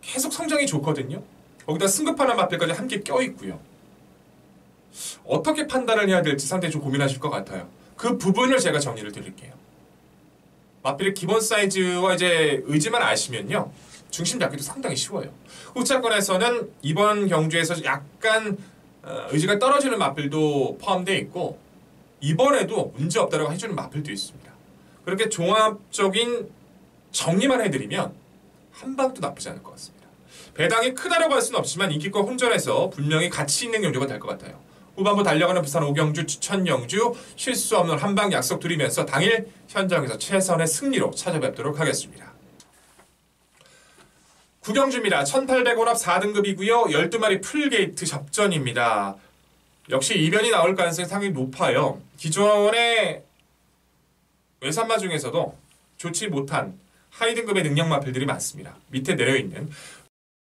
계속 성장이 좋거든요. 거기다 승급하는 마필까지 함께 껴있고요. 어떻게 판단을 해야 될지 상당히 좀 고민하실 것 같아요. 그 부분을 제가 정리를 드릴게요. 마필의 기본 사이즈와 이제 의지만 아시면요. 중심 잡기도 상당히 쉬워요. 후차권에서는 이번 경주에서 약간 의지가 떨어지는 마필도 포함되어 있고 이번에도 문제없다라고 해주는 마필도 있습니다. 그렇게 종합적인 정리만 해드리면 한 방도 나쁘지 않을 것 같습니다. 배당이 크다라고 할 수는 없지만 인기권 혼전에서 분명히 가치 있는 경주가 될 것 같아요. 후반부 달려가는 부산 5경주 추천 경주 실수 없는 한방 약속 드리면서 당일 현장에서 최선의 승리로 찾아뵙도록 하겠습니다. 9경주입니다. 1800혼합 4등급이고요. 12마리 풀게이트 접전입니다. 역시 이변이 나올 가능성이 상당히 높아요. 기존의 외산마 중에서도 좋지 못한 하위 등급의 능력 마필들이 많습니다. 밑에 내려있는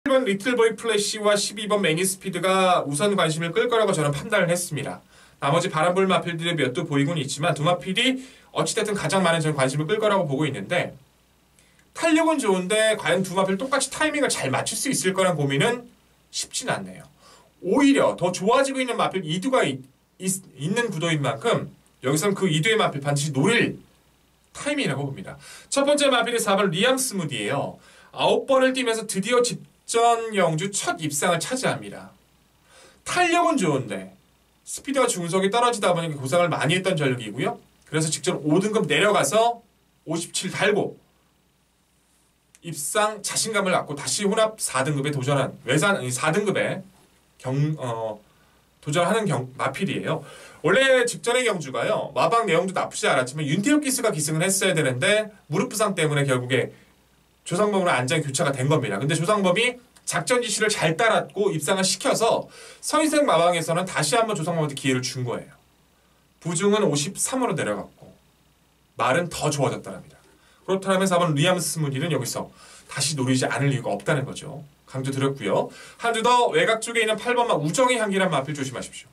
1번 리틀보이 플래시와 12번 매니스피드가 우선 관심을 끌 거라고 저는 판단을 했습니다. 나머지 바람불 마필들의 몇도 보이고는 있지만 두 마필이 어찌됐든 가장 많은 저는 관심을 끌 거라고 보고 있는데 탄력은 좋은데 과연 두 마필 똑같이 타이밍을 잘 맞출 수 있을 거란 고민은 쉽진 않네요. 오히려 더 좋아지고 있는 마필 2두가 있는 구도인 만큼 여기서는 그 2두의 마필 반드시 노릴 타이밍이라고 봅니다. 첫 번째 마필이 4번 리암 스무디예요. 9번을 뛰면서 드디어 집전 경주 첫 입상을 차지합니다. 탄력은 좋은데 스피드와 중속이 떨어지다 보니까 고생을 많이 했던 전력이고요. 그래서 직전 5등급 내려가서 57 달고 입상 자신감을 갖고 다시 혼합 4등급에 도전한 외산 4등급에 도전하는 마필이에요. 원래 직전의 경주가요. 마방 내용도 나쁘지 않았지만 윤태욱 기수가 기승을 했어야 되는데 무릎 부상 때문에 결국에 조상범으로 안장 교체가 된 겁니다. 근데 조상범이 작전 지시를 잘 따랐고 입상을 시켜서 서인생 마방에서는 다시 한번 조상범한테 기회를 준 거예요. 부중은 53으로 내려갔고 말은 더 좋아졌답니다. 그렇다면 4번 리암 스무디는 여기서 다시 노리지 않을 이유가 없다는 거죠. 강조드렸고요. 한 주 더 외곽 쪽에 있는 8번마 우정의 향기란 마필 조심하십시오.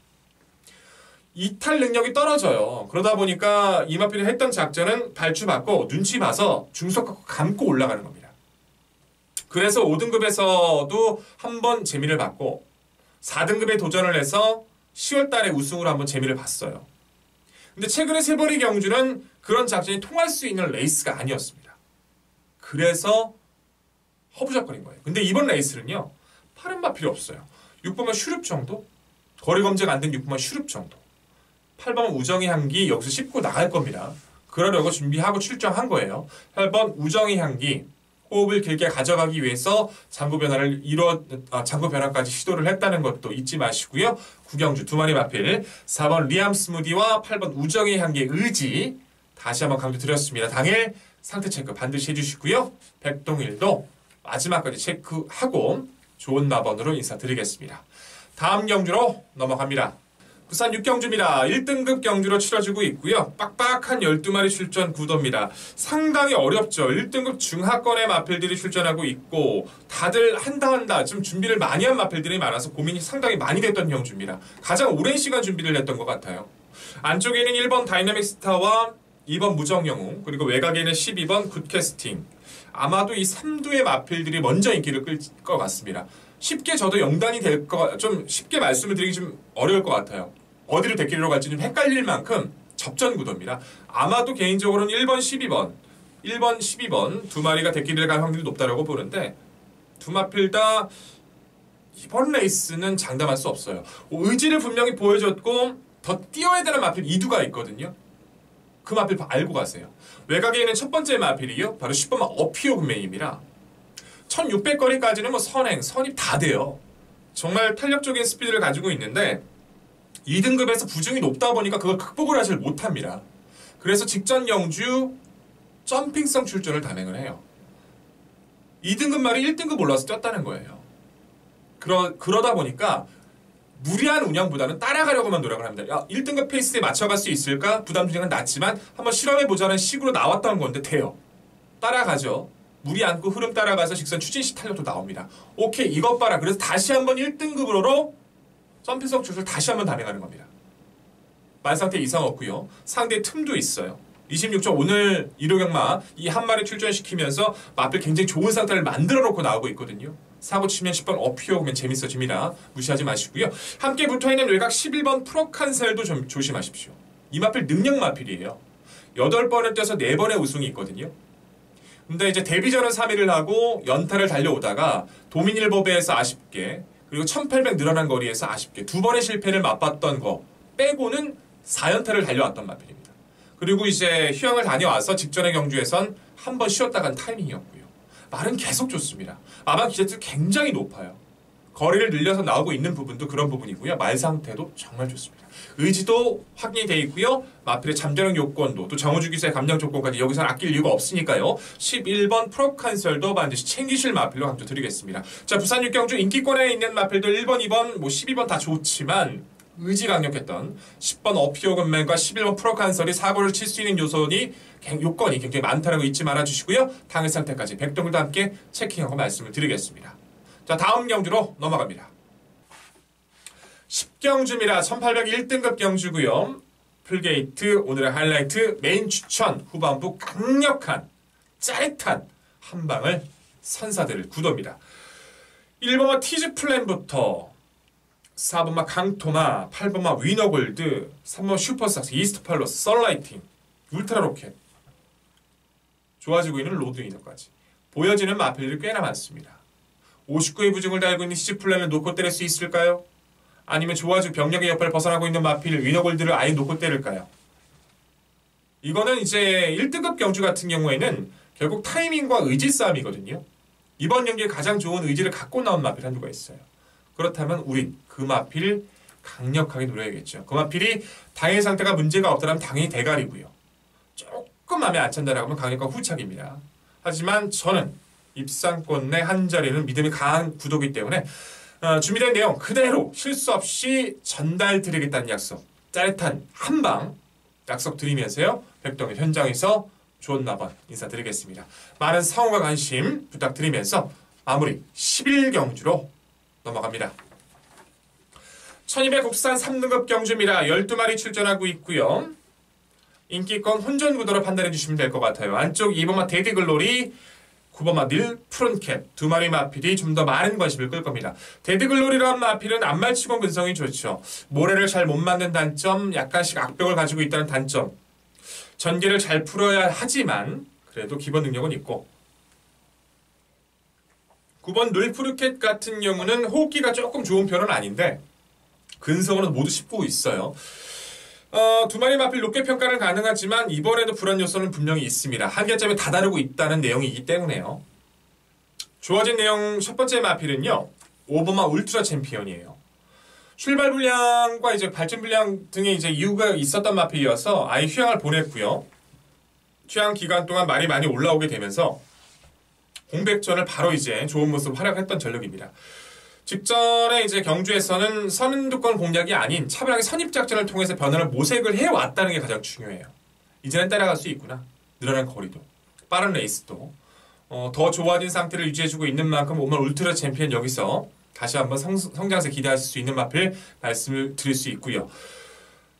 이탈 능력이 떨어져요. 그러다 보니까 이 마필이 했던 작전은 발주받고 눈치 봐서 중속 감고 올라가는 겁니다. 그래서 5등급에서도 한번 재미를 봤고 4등급에 도전을 해서 10월 달에 우승으로 한번 재미를 봤어요. 근데 최근에 세버리 경주는 그런 작전이 통할 수 있는 레이스가 아니었습니다. 그래서 허부적거린 거예요. 근데 이번 레이스는요. 파른 마필이 없어요. 6번만 슈룹 정도? 거리 검증 안 된 6번만 슈룹 정도. 8번 우정의 향기 여기서 씹고 나갈 겁니다. 그러려고 준비하고 출정한 거예요. 8번 우정의 향기 호흡을 길게 가져가기 위해서 장구 변화까지 시도를 했다는 것도 잊지 마시고요. 구경주 두 마리 마필 4번 리암 스무디와 8번 우정의 향기의 의지 다시 한번 강조드렸습니다. 당일 상태 체크 반드시 해주시고요. 백동일도 마지막까지 체크하고 좋은 마번으로 인사드리겠습니다. 다음 경주로 넘어갑니다. 부산 6경주입니다. 1등급 경주로 치러지고 있고요. 빡빡한 12마리 출전 구도입니다. 상당히 어렵죠. 1등급 중하권의 마필들이 출전하고 있고 다들 한다 좀 준비를 많이 한 마필들이 많아서 고민이 상당히 많이 됐던 경주입니다. 가장 오랜 시간 준비를 했던 것 같아요. 안쪽에는 1번 다이나믹 스타와 2번 무정영웅 그리고 외곽에는 12번 굿캐스팅 아마도 이 3두의 마필들이 먼저 인기를 끌 것 같습니다. 쉽게 저도 영단이 좀 쉽게 말씀을 드리기 좀 어려울 것 같아요. 어디로 대끼리로 갈지 좀 헷갈릴 만큼 접전 구도입니다. 아마도 개인적으로는 1번, 12번 두 마리가 대끼리를 갈 확률이 높다고 보는데 두 마필 다 이번 레이스는 장담할 수 없어요. 의지를 분명히 보여줬고 더 뛰어야 되는 마필 2두가 있거든요. 그 마필 알고 가세요. 외곽에 있는 첫 번째 마필이요. 바로 10번마 어피오 금메입니다. 1600거리까지는 뭐 선입 다 돼요. 정말 탄력적인 스피드를 가지고 있는데 2등급에서 부중이 높다 보니까 그걸 극복을 하질 못합니다. 그래서 직전 경주 점핑성 출전을 단행을 해요. 2등급 말이 1등급 올라서 뛰었다는 거예요. 그러다 보니까 무리한 운영보다는 따라가려고만 노력을 합니다. 야, 1등급 페이스에 맞춰갈 수 있을까? 부담 중량은 낮지만 한번 실험해보자는 식으로 나왔던 건데 돼요. 따라가죠. 무리 않고 흐름 따라가서 직선 추진시 탄력도 나옵니다. 오케이 이것 봐라. 그래서 다시 한번 1등급으로 점핑성 출전을 다시 한번 단행하는 겁니다. 만상태 이상 없고요. 상대 틈도 있어요. 26점 오늘 일요경마 이 한 마리 출전시키면서 마필 굉장히 좋은 상태를 만들어 놓고 나오고 있거든요. 사고 치면 10번 어피오 오면 재밌어집니다. 무시하지 마시고요. 함께 붙어있는 외곽 11번 프로칸셀도 좀 조심하십시오. 이 마필 능력 마필이에요. 8번을 뛰어서 4번의 우승이 있거든요. 근데 이제 데뷔전은 3위를 하고 연타를 달려오다가 도민일보배에서 아쉽게 그리고 1800 늘어난 거리에서 아쉽게 두 번의 실패를 맛봤던 거 빼고는 4연타를 달려왔던 마필입니다. 그리고 이제 휴양을 다녀와서 직전의 경주에선 한 번 쉬었다 간 타이밍이었고요. 말은 계속 좋습니다. 마방 기재도 굉장히 높아요. 거리를 늘려서 나오고 있는 부분도 그런 부분이고요. 말 상태도 정말 좋습니다. 의지도 확인이 되어 있고요. 마필의 잠재력 요건도 또 정우주 기사의 감량 조건까지 여기서는 아낄 이유가 없으니까요. 11번 프로칸설도 반드시 챙기실 마필로 강조드리겠습니다. 자, 부산 6경주 인기권에 있는 마필들 1번, 2번, 12번 다 좋지만 의지 강력했던 10번 어피오건맨과 11번 프로칸설이 사고를 칠 수 있는 요건이 굉장히 많다는 거 잊지 말아주시고요. 당일 상태까지 백동일도 함께 체킹하고 말씀을 드리겠습니다. 자, 다음 경주로 넘어갑니다. 10경주입니다. 1801등급 경주고요. 풀게이트 오늘의 하이라이트 메인 추천 후반부 강력한 짜릿한 한방을 선사드릴 구도입니다. 1번마 티즈 플랜부터 4번마 강토마, 8번마 위너골드, 3번 슈퍼삭스, 이스트팔로스, 썰라이팅, 울트라로켓 좋아지고 있는 로드위너까지 보여지는 마필들이 꽤나 많습니다. 59의 부중을 달고 있는 티즈 플랜을 놓고 때릴 수 있을까요? 아니면 좋아지고 병력의 옆을 벗어나고 있는 마필 위너골드를 아예 놓고 때릴까요? 이거는 이제 1등급 경주 같은 경우에는 결국 타이밍과 의지 싸움이거든요. 이번 경기에 가장 좋은 의지를 갖고 나온 마필 한두가 있어요. 그렇다면 우린 그 마필 강력하게 노려야겠죠. 그 마필이 당일 상태가 문제가 없다면 당연히 대가리고요. 조금 마음에 안 찬다라고 하면 강력한 후착입니다. 하지만 저는 입상권 내 한 자리는 믿음이 강한 구도이기 때문에 준비된 내용 그대로 실수 없이 전달드리겠다는 약속, 짜릿한 한방 약속드리면서요. 백동일 현장에서 좋은 마번 인사드리겠습니다. 많은 사랑과 관심 부탁드리면서 마무리 11경주로 넘어갑니다. 1200 국산 3등급 경주입니다. 12마리 출전하고 있고요. 인기권 혼전 구도로 판단해 주시면 될 것 같아요. 안쪽 2번마 데디글로리, 9번마 닐 푸른캡 두 마리 마필이 좀 더 많은 관심을 끌 겁니다. 데디글로리라는 마필은 안말치고 근성이 좋죠. 모래를 잘 못 맞는 단점, 약간씩 악벽을 가지고 있다는 단점, 전개를 잘 풀어야 하지만 그래도 기본 능력은 있고, 9번 닐 푸른캡 같은 경우는 호흡기가 조금 좋은 편은 아닌데 근성으로 모두 씹고 있어요. 두 마리 마필 높게 평가는 가능하지만 이번에도 불안 요소는 분명히 있습니다. 한 개점에 다다르고 있다는 내용이기 때문에요. 좋아진 내용 첫 번째 마필은요, 5번마 울트라 챔피언이에요. 출발 불량과 이제 발전 불량 등의 이제 이유가 있었던 마필이어서 아예 휴양을 보냈고요. 휴양 기간 동안 말이 많이 올라오게 되면서 공백전을 바로 이제 좋은 모습 활약했던 전력입니다. 직전에 이제 경주에서는 선두권 공략이 아닌 차분하게 선입작전을 통해서 변화를 모색을 해왔다는 게 가장 중요해요. 이제는 따라갈 수 있구나. 늘어난 거리도, 빠른 레이스도 더 좋아진 상태를 유지해주고 있는 만큼 오늘 울트라 챔피언 여기서 다시 한번 성장세 기대하실 수 있는 마필 말씀을 드릴 수 있고요.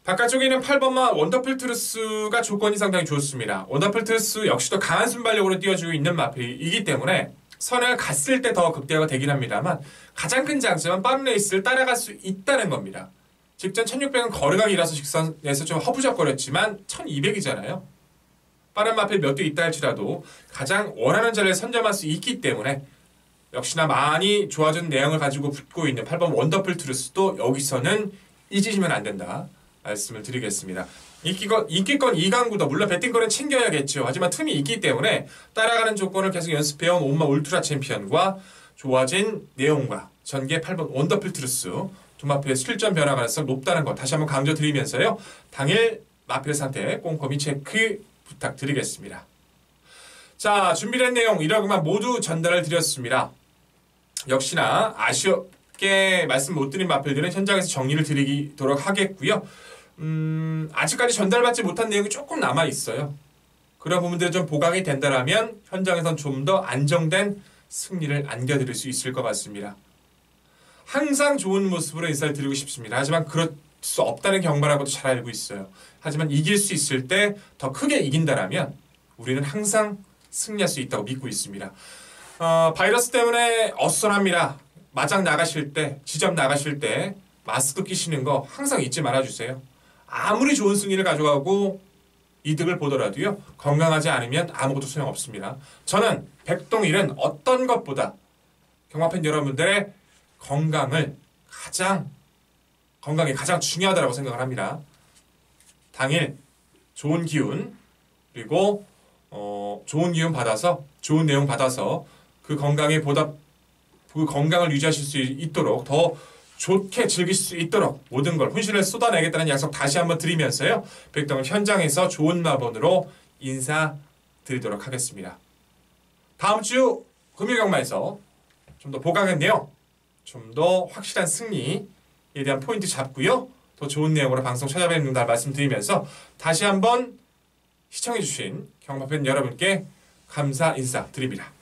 바깥쪽에 있는 8번마 원더풀 트루스가 조건이 상당히 좋습니다. 원더풀 트루스 역시도 강한 순발력으로 띄워주고 있는 마필이기 때문에 선을 갔을 때 더 극대화가 되긴 합니다만 가장 큰 장점은 빠른 레이스를 따라갈 수 있다는 겁니다. 직전 1600은 거리가 길어서 직선에서 좀 허부적거렸지만 1200이잖아요. 빠른 마필 몇 대 있다 할지라도 가장 원하는 자리에 선점할 수 있기 때문에 역시나 많이 좋아진 내용을 가지고 붙고 있는 8번 원더풀 트루스도 여기서는 잊으시면 안 된다 말씀을 드리겠습니다. 인기권 2강구도 물론 배팅권은 챙겨야겠죠. 하지만 틈이 있기 때문에 따라가는 조건을 계속 연습해온 온마 울트라 챔피언과 좋아진 내용과 전개 8번 원더풀 트루스 두 마필의 출전 변화 가능성이 높다는 것 다시 한번 강조드리면서요. 당일 마필 상태 꼼꼼히 체크 부탁드리겠습니다. 자, 준비된 내용 이러고만 모두 전달을 드렸습니다. 역시나 아쉽게 말씀 못 드린 마필들은 현장에서 정리를 드리도록 하겠고요. 아직까지 전달받지 못한 내용이 조금 남아있어요. 그런 부분들이 좀 보강이 된다면 현장에선 좀 더 안정된 승리를 안겨드릴 수 있을 것 같습니다. 항상 좋은 모습으로 인사를 드리고 싶습니다. 하지만 그럴 수 없다는 경험하고도 잘 알고 있어요. 하지만 이길 수 있을 때 더 크게 이긴다면 우리는 항상 승리할 수 있다고 믿고 있습니다. 바이러스 때문에 어수선합니다. 마장 나가실 때, 지점 나가실 때 마스크 끼시는 거 항상 잊지 말아주세요. 아무리 좋은 승리를 가져가고 이득을 보더라도요. 건강하지 않으면 아무것도 소용없습니다. 저는 백동일은 어떤 것보다 경마팬 여러분들의 건강이 가장 중요하다고 생각을 합니다. 당일 좋은 기운 그리고 좋은 기운 받아서 좋은 내용 받아서 그 건강을 유지하실 수 있도록 더 좋게 즐길 수 있도록 모든 걸 혼신을 쏟아내겠다는 약속 다시 한번 드리면서요. 백동일 현장에서 좋은 마번으로 인사드리도록 하겠습니다. 다음 주 금요일 경마에서 좀 더 보강한 내용, 좀 더 확실한 승리에 대한 포인트 잡고요. 더 좋은 내용으로 방송 찾아뵙는다 말씀드리면서 다시 한번 시청해주신 경마팬 여러분께 감사 인사드립니다.